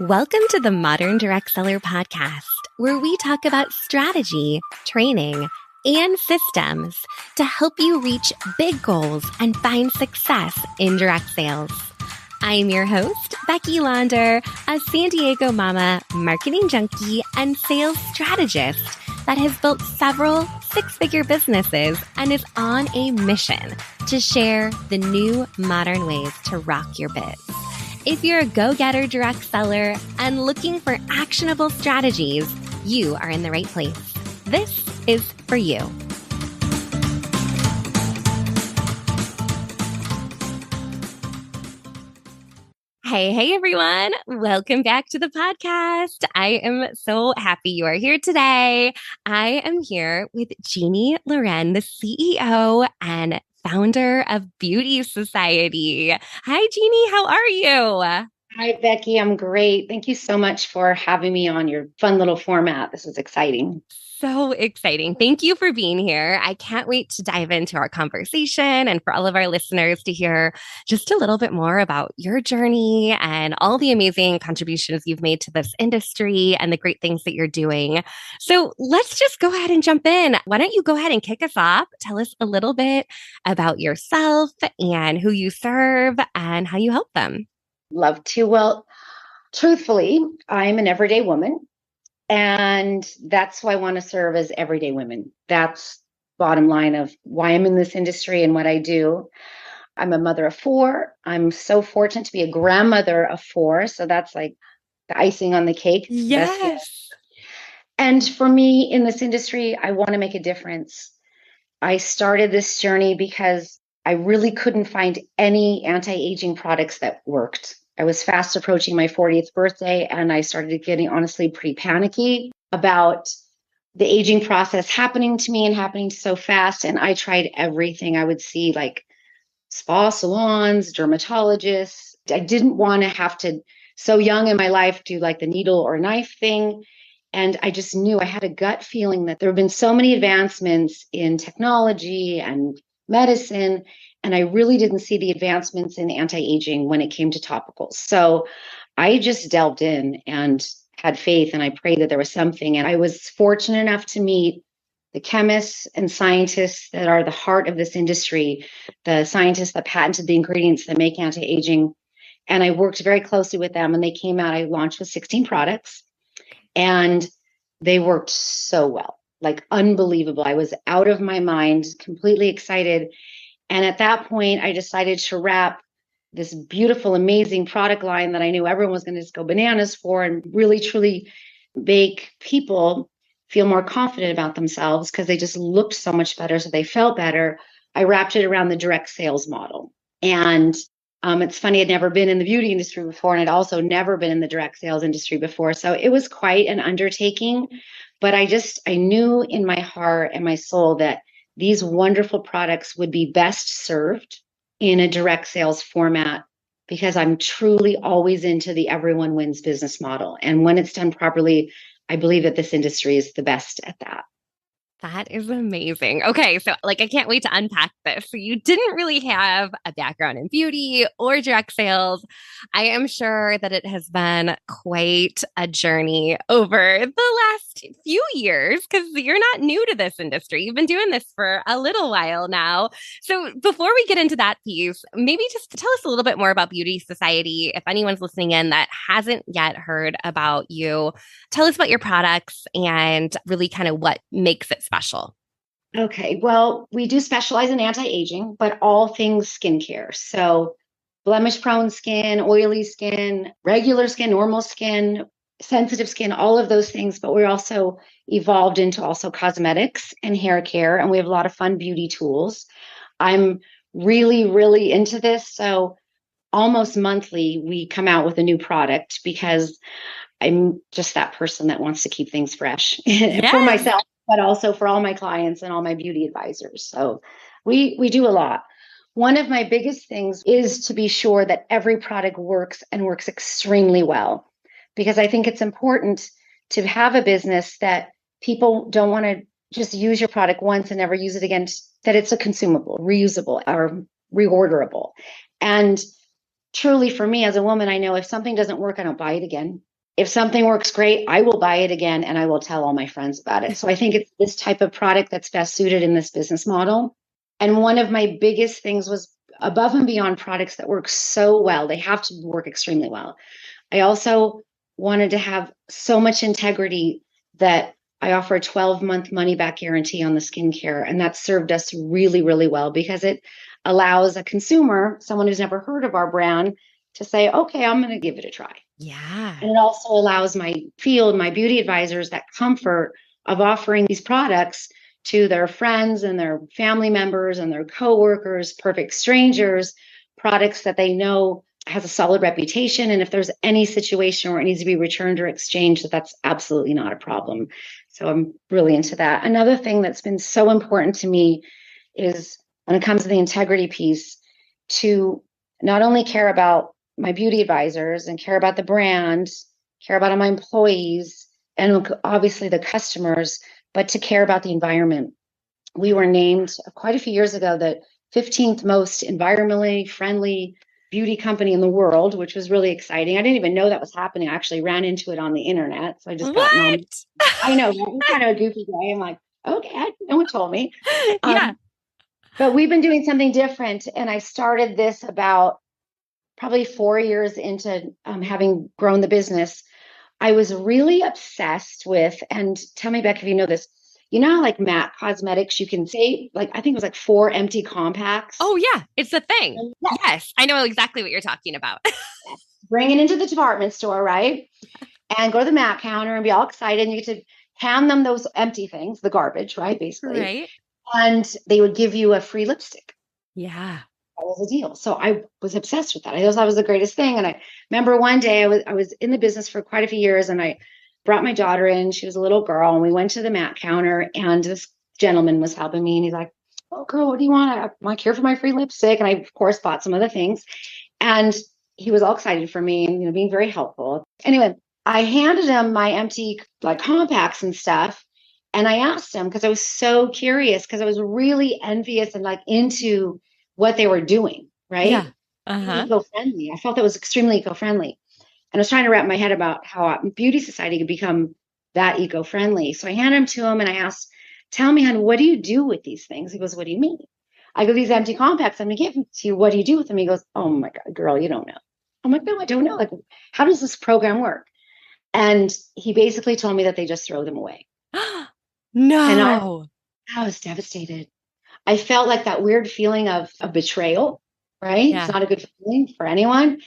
Welcome to the Modern Direct Seller Podcast, where we talk about strategy, training, and systems to help you reach big goals and find success in direct sales. I'm your host, Becky Launder, a San Diego mama, marketing junkie, and sales strategist that has built several six-figure businesses and is on a mission to share the new modern ways to rock your biz. If you're a go-getter direct seller and looking for actionable strategies, you are in the right place. This is for you. Hey, everyone. Welcome back to the podcast. I am so happy you are here today. I am here with Jeannie Lorin, the CEO and founder of Beauty Society. Hi, Jeannie. How are you? Hi, Becky. I'm great. Thank you so much for having me on your fun little format. This is exciting. So exciting. Thank you for being here. I can't wait to dive into our conversation and for all of our listeners to hear just a little bit more about your journey and all the amazing contributions you've made to this industry and the great things that you're doing. So let's just go ahead and jump in. Why don't you go ahead and kick us off? Tell us a little bit about yourself and who you serve and how you help them. Love to. Well, truthfully, I'm an everyday woman. And that's who I want to serve as everyday women. That's bottom line of why I'm in this industry and what I do. I'm a mother of four. I'm so fortunate to be a grandmother of four. So that's like the icing on the cake. It's the best yet. Yes. And for me in this industry, I want to make a difference. I started this journey because I really couldn't find any anti-aging products that worked. I was fast approaching my 40th birthday, and I started getting honestly pretty panicky about the aging process happening to me and happening so fast. And I tried everything. I would see like spa salons, dermatologists. I didn't want to have to, so young in my life, do like the needle or knife thing. And I just knew I had a gut feeling that there have been so many advancements in technology and medicine. And I really didn't see the advancements in anti-aging when it came to topicals. So I just delved in and had faith, and I prayed that there was something. And I was fortunate enough to meet the chemists and scientists that are the heart of this industry, the scientists that patented the ingredients that make anti-aging. And I worked very closely with them, and they came out. I launched with 16 products, and they worked so well, like unbelievable. I was out of my mind, completely excited. And at that point, I decided to wrap this beautiful, amazing product line that I knew everyone was going to just go bananas for and really, truly make people feel more confident about themselves because they just looked so much better, so they felt better. I wrapped it around the direct sales model. And it's funny, I'd never been in the beauty industry before, and I'd also never been in the direct sales industry before. So it was quite an undertaking. But I knew in my heart and my soul that these wonderful products would be best served in a direct sales format because I'm truly always into the everyone wins business model. And when it's done properly, I believe that this industry is the best at that. That is amazing. Okay, so I can't wait to unpack this. So you didn't really have a background in beauty or direct sales. I am sure that it has been quite a journey over the last few years because you're not new to this industry. You've been doing this for a little while now. So before we get into that piece, maybe just tell us a little bit more about Beauty Society. If anyone's listening in that hasn't yet heard about you, tell us about your products and really kind of what makes it special. Okay, well, we do specialize in anti-aging, but all things skincare. So blemish-prone skin, oily skin, regular skin, normal skin, sensitive skin, all of those things. But we're also evolved into also cosmetics and hair care, and we have a lot of fun beauty tools. I'm really, really into this. So almost monthly, we come out with a new product because I'm just that person that wants to keep things fresh for myself, but also for all my clients and all my beauty advisors. So we do a lot. One of my biggest things is to be sure that every product works and works extremely well, because I think it's important to have a business that people don't want to just use your product once and never use it again, that it's a consumable, reusable, or reorderable. And truly for me as a woman, I know if something doesn't work, I don't buy it again. If something works great, I will buy it again and I will tell all my friends about it. So I think it's this type of product that's best suited in this business model. And one of my biggest things was above and beyond products that work so well, they have to work extremely well. I also wanted to have so much integrity that I offer a 12-month money back guarantee on the skincare. And that served us really, really well because it allows a consumer, someone who's never heard of our brand, to say, okay, I'm going to give it a try. Yeah. And it also allows my field, my beauty advisors, that comfort of offering these products to their friends and their family members and their coworkers, perfect strangers, products that they know has a solid reputation. And if there's any situation where it needs to be returned or exchanged, that's absolutely not a problem. So I'm really into that. Another thing that's been so important to me is when it comes to the integrity piece, to not only care about my beauty advisors and care about the brand, care about my employees, and obviously the customers, but to care about the environment. We were named quite a few years ago the 15th most environmentally friendly beauty company in the world, which was really exciting. I didn't even know that was happening. I actually ran into it on the internet. So I just got What? nominated. I know, it was kind of a goofy day. I'm like, okay, no one told me. Yeah. But we've been doing something different. And I started this about probably 4 years into having grown the business. I was really obsessed with, and tell me, Beck, if you know this, you know how like MAC Cosmetics, you can say, like, I think it was like 4 empty compacts. Oh, yeah. It's a thing. And yes, Yes. I know exactly what you're talking about. bring it into the department store, right? And go to the MAC counter and be all excited. And you get to hand them those empty things, the garbage, right? Basically. Right. And they would give you a free lipstick. Yeah. That was a deal. So I was obsessed with that. I thought that was the greatest thing. And I remember one day I was in the business for quite a few years, and I brought my daughter in. She was a little girl, and we went to the MAC counter, and this gentleman was helping me, and he's like, "Oh, girl, what do you want? I'm like, here for my free lipstick." And I, of course, bought some other things. And he was all excited for me and being very helpful. Anyway, I handed him my empty like compacts and stuff. And I asked him because I was so curious, because I was really envious and like into what they were doing, Yeah. right? Uh-huh. Eco-friendly. I felt that was extremely eco-friendly. And I was trying to wrap my head about how beauty society could become that eco-friendly. So I handed them to him and I asked, tell me, honey, what do you do with these things? He goes, what do you mean? I go, these empty compacts, I'm going to give them to you. What do you do with them? He goes, oh my God, girl, you don't know. I'm like, no, I don't know. Like, how does this program work? And he basically told me that they just throw them away. And No. I was devastated. I felt like that weird feeling of betrayal, right? It's Yeah. not a good feeling for anyone.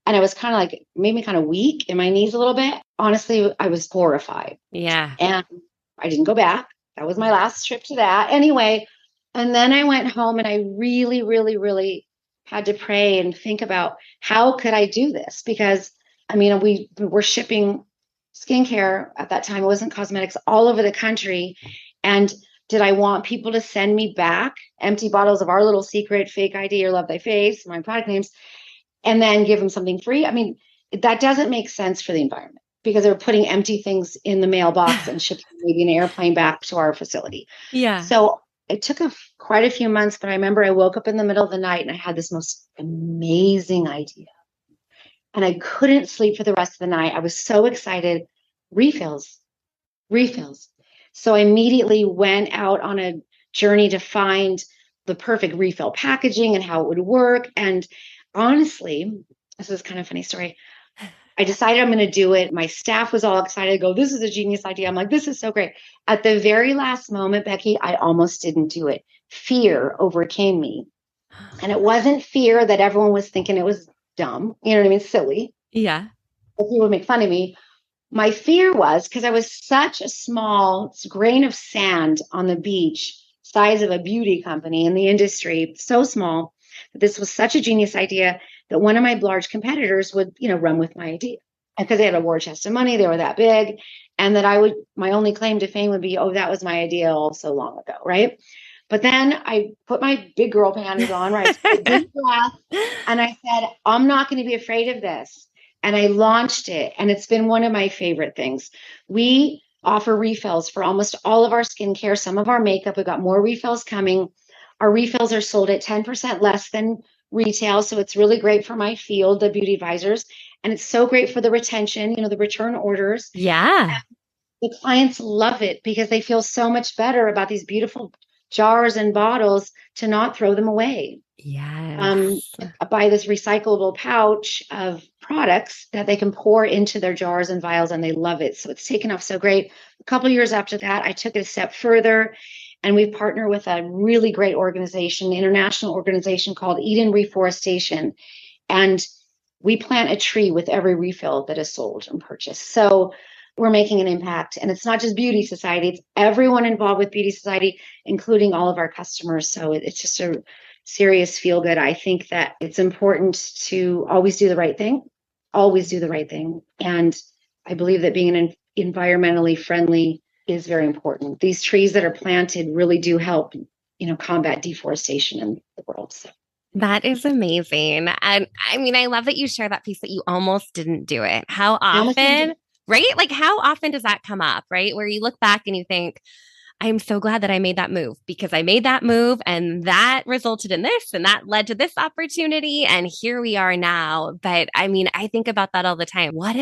And I was kind of like, made me kind of weak in my knees a little bit. Honestly, I was horrified. Yeah. And I didn't go back. That was my last trip to that. Anyway, and then I went home and I really, really, really had to pray and think about how could I do this? Because I mean, we were shipping skincare at that time. It wasn't cosmetics all over the country. And did I want people to send me back empty bottles of our little secret fake ID or Love Thy Face, my product names, and then give them something free? I mean, that doesn't make sense for the environment because they're putting empty things in the mailbox and shipping maybe an airplane back to our facility. Yeah. So it took quite a few months, but I remember I woke up in the middle of the night and I had this most amazing idea. And I couldn't sleep for the rest of the night. I was so excited. Refills, refills. So I immediately went out on a journey to find the perfect refill packaging and how it would work. And honestly, this is kind of a funny story. I decided I'm going to do it. My staff was all excited to go, this is a genius idea. I'm like, this is so great. At the very last moment, Becky, I almost didn't do it. Fear overcame me. And it wasn't fear that everyone was thinking it was dumb. You know what I mean? Silly. Yeah. People would make fun of me. My fear was because I was such a small grain of sand on the beach, size of a beauty company in the industry, so small that this was such a genius idea that one of my large competitors would, run with my idea. And because they had a war chest of money, they were that big. And that my only claim to fame would be, oh, that was my idea all so long ago, right? But then I put my big girl panties on, right? So I took a deep breath, and I said, I'm not going to be afraid of this. And I launched it, and it's been one of my favorite things. We offer refills for almost all of our skincare, some of our makeup. We've got more refills coming. Our refills are sold at 10% less than retail. So it's really great for my field, the beauty advisors. And it's so great for the retention, the return orders. Yeah. The clients love it because they feel so much better about these beautiful jars and bottles to not throw them away. Yes. Buy this recyclable pouch of products that they can pour into their jars and vials, and they love it. So it's taken off so great. A couple of years after that, I took it a step further, and we partner with a really great organization, international organization called Eden Reforestation. And we plant a tree with every refill that is sold and purchased. So we're making an impact. And it's not just Beauty Society, it's everyone involved with Beauty Society, including all of our customers. So it's just a serious feel good. I think that it's important to always do the right thing, always do the right thing. And I believe that being an environmentally friendly is very important. These trees that are planted really do help, combat deforestation in the world. So. That is amazing. And I mean, I love that you share that piece that you almost didn't do it. How often, right? Like, how often does that come up, right? Where you look back and you think, I'm so glad that I made that move because I made that move and that resulted in this and that led to this opportunity. And here we are now. But I mean, I think about that all the time. What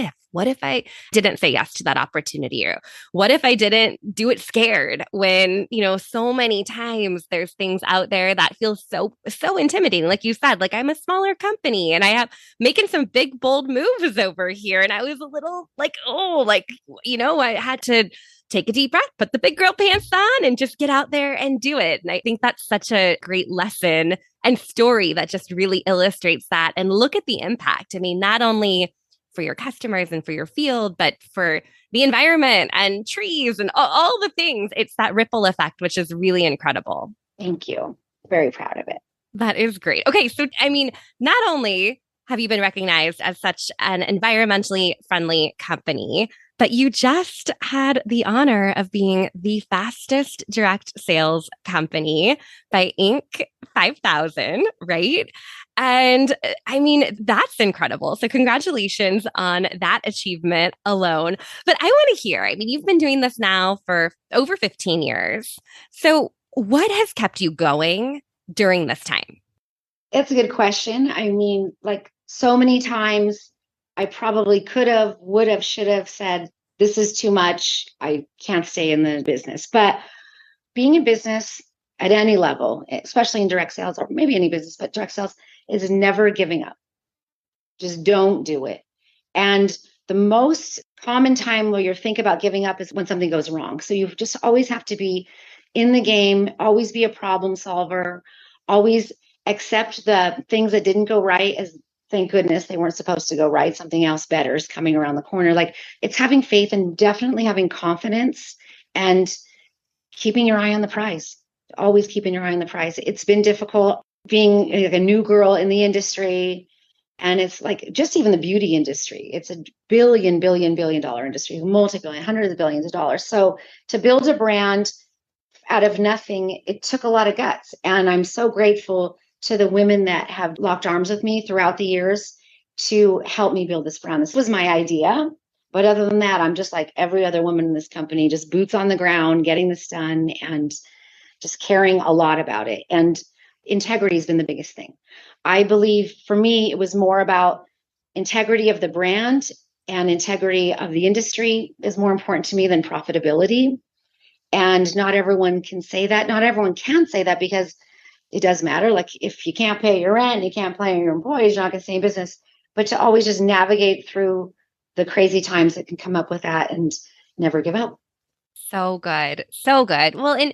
if I didn't say yes to that opportunity? Or what if I didn't do it scared when, so many times there's things out there that feel so intimidating. Like you said, like I'm a smaller company and I have making some big, bold moves over here. And I was a little like, I had to take a deep breath, put the big girl pants on and just get out there and do it. And I think that's such a great lesson and story that just really illustrates that. And look at the impact. I mean, not only for your customers and for your field, but for the environment and trees and all the things. It's that ripple effect, which is really incredible. Thank you. Very proud of it. That is great. Okay. So, I mean, not only have you been recognized as such an environmentally friendly company, but you just had the honor of being the fastest direct sales company by Inc. 5000, right? And I mean, that's incredible. So congratulations on that achievement alone. But I want to hear, I mean, you've been doing this now for over 15 years. So what has kept you going during this time? It's a good question. I mean, like so many times I probably could have, would have, should have said, this is too much. I can't stay in the business. But being in business at any level, especially in direct sales or maybe any business, but direct sales is never giving up. Just don't do it. And the most common time where you think about giving up is when something goes wrong. So you just always have to be in the game, always be a problem solver, always accept the things that didn't go right as thank goodness they weren't supposed to go right. Something else better is coming around the corner. Like it's having faith and definitely having confidence and keeping your eye on the prize, always keeping your eye on the prize. It's been difficult being like a new girl in the industry. And it's like just even the beauty industry, it's a billion dollar industry, multi-billion, hundreds of billions of dollars. So to build a brand out of nothing, it took a lot of guts. And I'm so grateful to the women that have locked arms with me throughout the years to help me build this brand. This was my idea. But other than that, I'm just like every other woman in this company, just boots on the ground, getting this done and just caring a lot about it. And integrity has been the biggest thing. I believe for me, it was more about integrity of the brand and integrity of the industry is more important to me than profitability. And not everyone can say that. Not everyone can say that because it does matter. Like if you can't pay your rent, you can't pay your employees, you're not going to stay in business. But to always just navigate through the crazy times that can come up with that and never give up. So good. So good. Well, and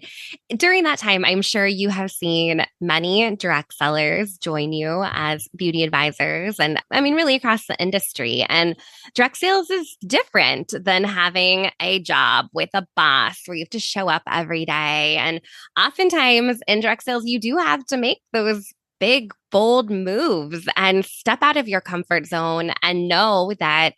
during that time, I'm sure you have seen many direct sellers join you as beauty advisors. And I mean, really across the industry. And direct sales is different than having a job with a boss where you have to show up every day. And oftentimes in direct sales, you do have to make those big, bold moves and step out of your comfort zone and know that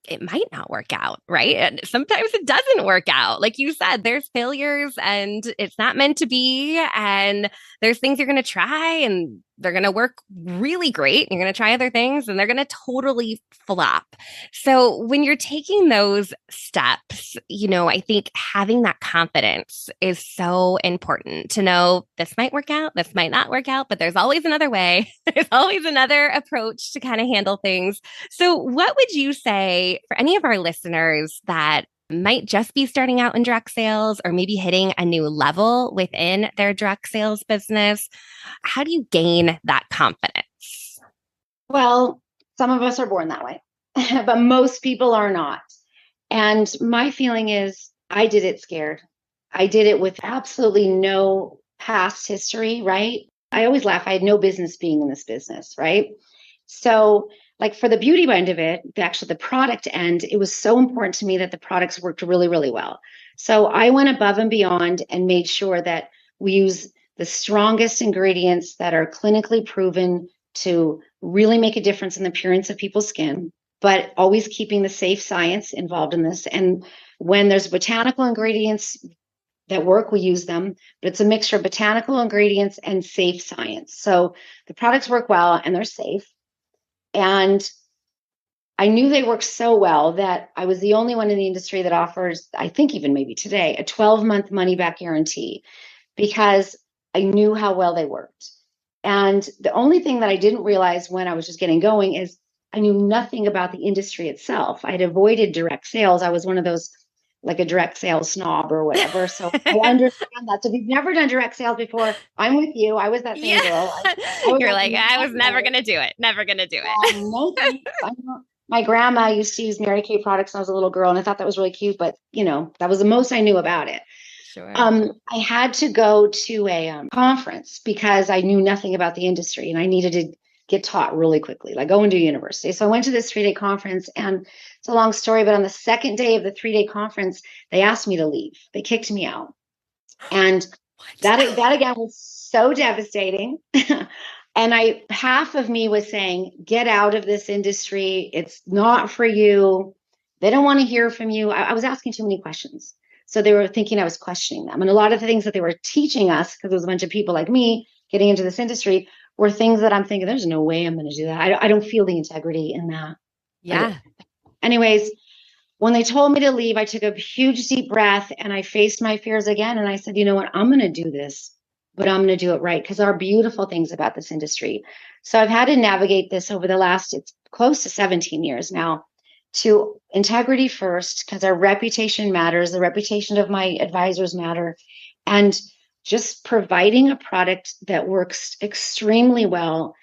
it might not work out, right? And sometimes it doesn't work out. Like you said, there's failures and it's not meant to be. And there's things you're going to try and they're going to work really great. You're going to try other things and they're going to totally flop. So when you're taking those steps, I think having that confidence is so important to know this might work out, this might not work out, but there's always another way. There's always another approach to kind of handle things. So what would you say for any of our listeners that might just be starting out in direct sales or maybe hitting a new level within their direct sales business? How do you gain that confidence? Well, some of us are born that way, but most people are not. And my feeling is I did it scared. I did it with absolutely no past history, right? I always laugh. I had no business being in this business, right? So, like for the beauty end of it, actually the product end, it was so important to me that the products worked really, really well. So I went above and beyond and made sure that we use the strongest ingredients that are clinically proven to really make a difference in the appearance of people's skin, but always keeping the safe science involved in this. And when there's botanical ingredients that work, we use them, but it's a mixture of botanical ingredients and safe science. So the products work well and they're safe. And I knew they worked so well that I was the only one in the industry that offers, I think even maybe today, a 12-month money back guarantee because I knew how well they worked. And the only thing that I didn't realize when I was just getting going is I knew nothing about the industry itself. I'd avoided direct sales. I was one of those, like a direct sales snob or whatever. So I understand that. So if you've never done direct sales before, I'm with you. I was that same girl. You're like, I was never going to do it. Never going to do it. No thanks. My grandma used to use Mary Kay products when I was a little girl, and I thought that was really cute. But that was the most I knew about it. Sure. I had to go to a conference because I knew nothing about the industry, and I needed to get taught really quickly, like go into university. So I went to this 3-day conference, and it's a long story. But on the second day of the 3-day conference, they asked me to leave. They kicked me out, and that again was so devastating. And half of me was saying, get out of this industry. It's not for you. They don't want to hear from you. I was asking too many questions. So they were thinking I was questioning them. And a lot of the things that they were teaching us, because there was a bunch of people like me getting into this industry, were things that I'm thinking, there's no way I'm going to do that. I don't feel the integrity in that. Yeah. Anyways, when they told me to leave, I took a huge deep breath and I faced my fears again. And I said, you know what, I'm going to do this, but I'm going to do it right, because there are beautiful things about this industry. So I've had to navigate this over the last, it's close to 17 years now, to integrity first, because our reputation matters. The reputation of my advisors matter. And just providing a product that works extremely well.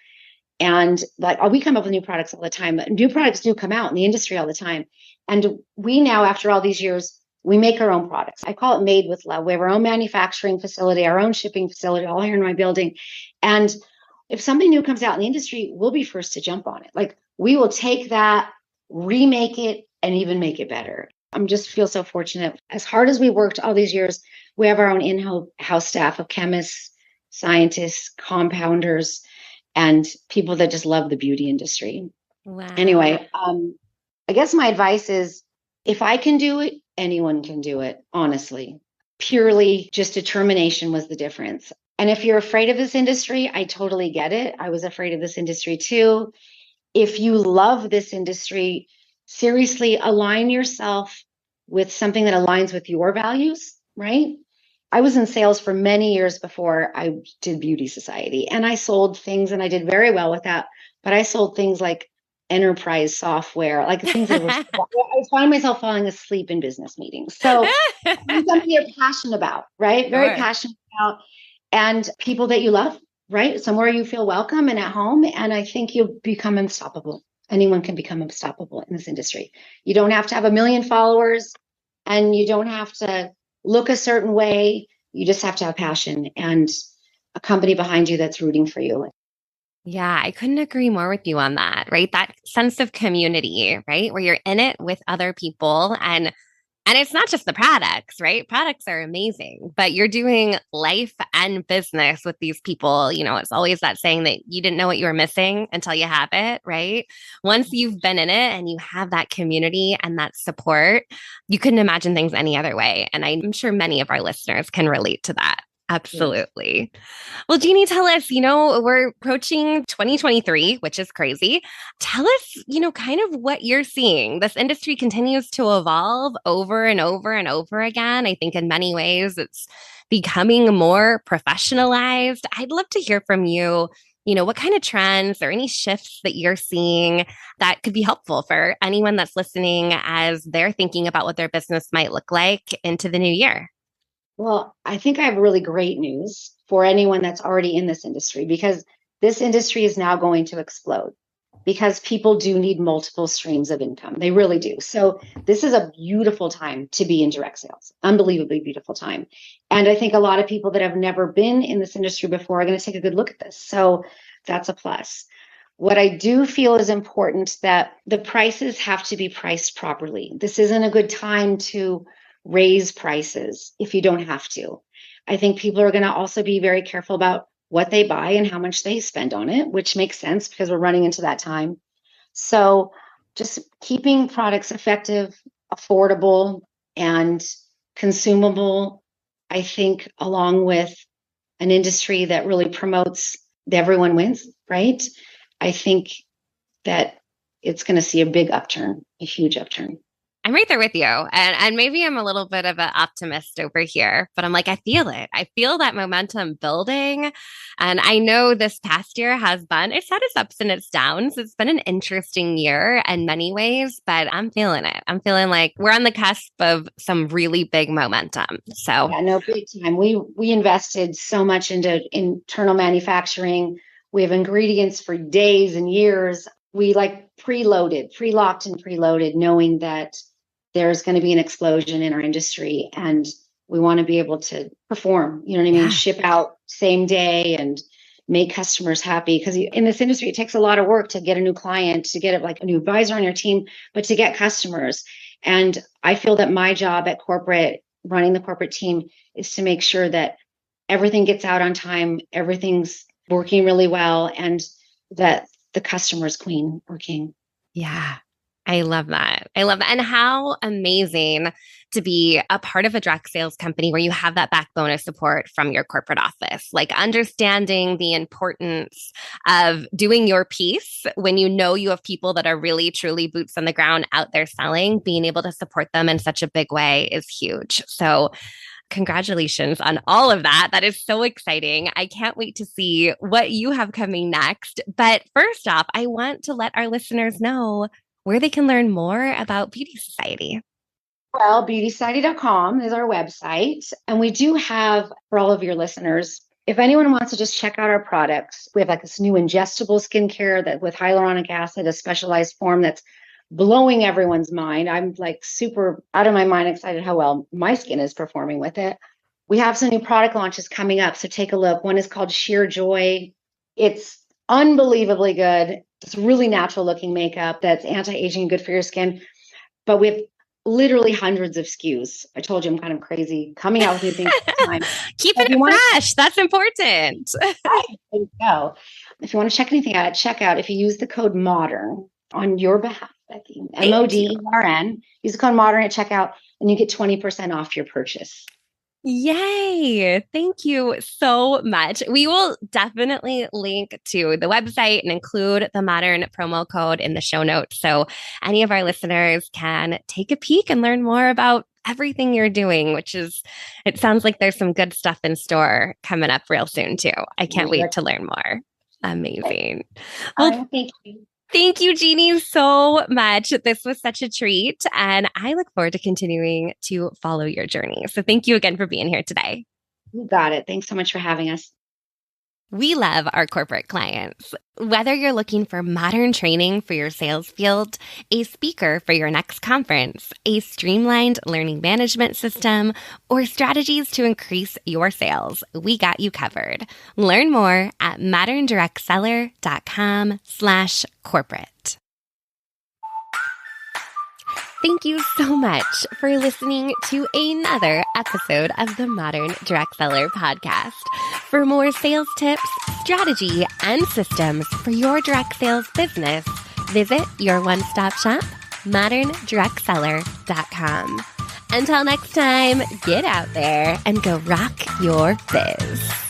And like we come up with new products all the time. New products do come out in the industry all the time. And we now, after all these years, we make our own products. I call it made with love. We have our own manufacturing facility, our own shipping facility, all here in my building. And if something new comes out in the industry, we'll be first to jump on it. Like we will take that, remake it, and even make it better. I'm just feel so fortunate. As hard as we worked all these years, we have our own in-house staff of chemists, scientists, compounders, and people that just love the beauty industry. Wow. Anyway, I guess my advice is if I can do it, anyone can do it, honestly. Purely just determination was the difference. And if you're afraid of this industry, I totally get it. I was afraid of this industry too. If you love this industry, seriously align yourself with something that aligns with your values, right? I was in sales for many years before I did Beauty Society, and I sold things and I did very well with that. But I sold things like enterprise software, like things that I was finding myself falling asleep in business meetings. So something you're passionate about, right? Very passionate about, and people that you love, right? Somewhere you feel welcome and at home. And I think you'll become unstoppable. Anyone can become unstoppable in this industry. You don't have to have 1 million followers, and you don't have to look a certain way. You just have to have passion and a company behind you that's rooting for you. Yeah, I couldn't agree more with you on that, right? That sense of community, right? Where you're in it with other people, and it's not just the products, right? Products are amazing, but you're doing life and business with these people. It's always that saying that you didn't know what you were missing until you have it, right? Once you've been in it and you have that community and that support, you couldn't imagine things any other way. And I'm sure many of our listeners can relate to that. Absolutely. Well, Jeannie, tell us, we're approaching 2023, which is crazy. Tell us, kind of what you're seeing. This industry continues to evolve over and over and over again. I think in many ways it's becoming more professionalized. I'd love to hear from you, what kind of trends or any shifts that you're seeing that could be helpful for anyone that's listening as they're thinking about what their business might look like into the new year. Well, I think I have really great news for anyone that's already in this industry, because this industry is now going to explode because people do need multiple streams of income. They really do. So this is a beautiful time to be in direct sales, unbelievably beautiful time. And I think a lot of people that have never been in this industry before are going to take a good look at this. So that's a plus. What I do feel is important, that the prices have to be priced properly. This isn't a good time to raise prices if you don't have to. I think people are going to also be very careful about what they buy and how much they spend on it, which makes sense because we're running into that time. So just keeping products effective, affordable, and consumable, I think, along with an industry that really promotes the everyone wins, right? I think that it's going to see a big upturn, a huge upturn. I'm right there with you. And maybe I'm a little bit of an optimist over here, but I'm like, I feel it. I feel that momentum building. And I know this past year it's had its ups and its downs. It's been an interesting year in many ways, but I'm feeling it. I'm feeling like we're on the cusp of some really big momentum. So yeah, no, big time. We invested so much into internal manufacturing. We have ingredients for days and years. We pre-locked and preloaded, knowing that there's going to be an explosion in our industry, and we want to be able to perform, you know what I mean? Ship out same day and make customers happy. Because in this industry, it takes a lot of work to get a new client, to get like a new advisor on your team, but to get customers. And I feel that my job at corporate, running the corporate team, is to make sure that everything gets out on time, everything's working really well, and that the customer's queen or king. yeah. I love that. I love that. And how amazing to be a part of a direct sales company where you have that backbone of support from your corporate office, like understanding the importance of doing your piece when you know you have people that are really, truly boots on the ground out there selling, being able to support them in such a big way is huge. So congratulations on all of that. That is so exciting. I can't wait to see what you have coming next. But first off, I want to let our listeners know where they can learn more about Beauty Society. Well, beautysociety.com is our website. And we do have, for all of your listeners, if anyone wants to just check out our products, we have like this new ingestible skincare that with hyaluronic acid, a specialized form that's blowing everyone's mind. I'm like super out of my mind excited how well my skin is performing with it. We have some new product launches coming up, so take a look. One is called Sheer Joy. It's unbelievably good. It's really natural looking makeup that's anti-aging, good for your skin. But we have literally hundreds of SKUs. I told you I'm kind of crazy, coming out with new things all the time. Keeping it fresh. That's important. There you go. If you want to check anything out, check out if you use the code MODERN on your behalf, Becky. MODERN. Use the code MODERN at checkout and you get 20% off your purchase. Yay. Thank you so much. We will definitely link to the website and include the Modern promo code in the show notes. So any of our listeners can take a peek and learn more about everything you're doing, it sounds like there's some good stuff in store coming up real soon too. I can't wait to learn more. Amazing. Well, thank you. Thank you, Jeannie, so much. This was such a treat, and I look forward to continuing to follow your journey. So thank you again for being here today. You got it. Thanks so much for having us. We love our corporate clients. Whether you're looking for modern training for your sales field, a speaker for your next conference, a streamlined learning management system, or strategies to increase your sales, we got you covered. Learn more at moderndirectseller.com/corporate. Thank you so much for listening to another episode of the Modern Direct Seller podcast. For more sales tips, strategy, and systems for your direct sales business, visit your one-stop shop, moderndirectseller.com. Until next time, get out there and go rock your biz.